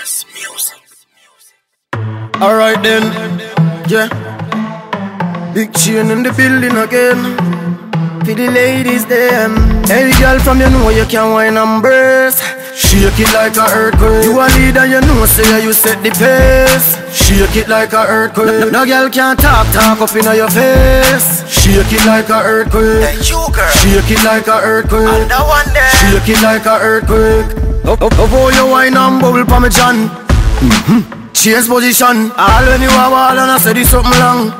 Music. Alright then, yeah. Big chain in the building again. For the ladies them. Hey girl, from you know you can wine and brace. Shake it like a earthquake. You a leader, you know, say you set the pace. Shake it like a earthquake. No girl can talk up in your face. Shake it like a earthquake. Hey, you girl. Shake it like a earthquake. And that one there. Shake it like a earthquake. Up how you wine and bubble pa me John. Change position. All when you a ball and I say this something long.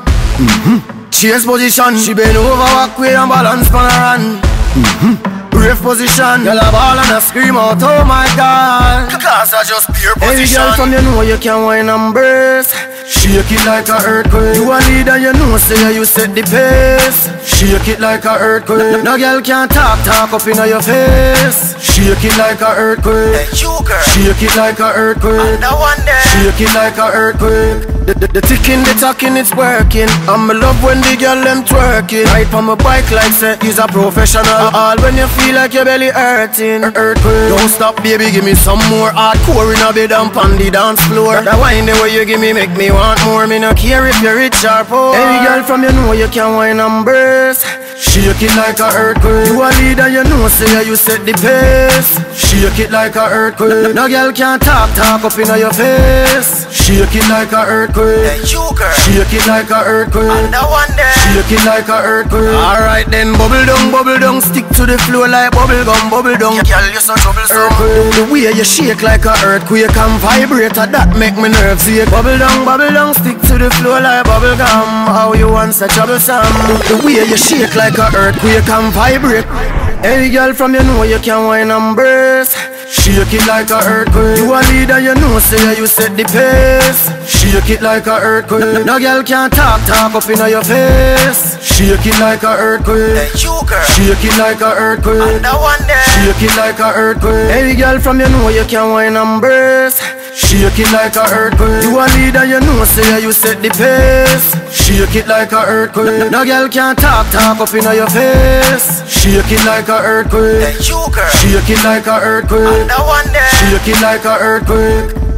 Change position. She bend over walk way and balance pan her hand. Brave position. Girl a ball and a scream out, oh my God. Cause I just pure Hey position. girl, from you know you can wine and brace. Shake it like a earthquake. You a leader, you know, say you set the pace. Shake it like a earthquake. No girl can talk up in your face. Shake it like a earthquake. Hey, you girl. Shake it like a earthquake. And that one there. Shake it like a earthquake. The ticking, the talking, it's working. And me love when the girl them twerking. Ride on my bike like say he's a professional. All when you feel like your belly hurting. Earthquake. Don't stop baby, give me some more hardcore in a bed and on the dance floor. That wine the way you give me make me want more. Me no care if you're rich or poor. Hey girl, from you know you can wine and brace. Shake it like a earthquake. You a leader, you know, say you set the pace. Shake it like a earthquake. No girl can talk up in your face. Shake it like a earthquake. Hey, you girl. Shake it like a earthquake. And that one there. Shake it like a earthquake. Alright then, bubble down, stick to the floor like bubble gum. Girl, you're so troublesome. The way you shake like a earthquake and vibrate, that make me nerves ache. Bubble down, stick to the floor like bubble gum. How you want such troublesome? The way you shake like a earthquake and vibrate. Hey girl, from you know you can wine and brace. Shake it like a earthquake. You a leader, you know, say you set the pace. Shake it like a earthquake. No girl can talk up in your face. Shake it like a earthquake. Hey, you girl. Shake it like a earthquake. And that one there. Shake it like a earthquake. Hey girl, from you know you can wine and brace. Shake it like a earthquake. You a leader, you know, say you set the pace. Shake it like a earthquake. No girl can talk up in your face. Shake it like a earthquake. Hey, you girl. Shake it like a earthquake. And that one there. Shake it like a earthquake.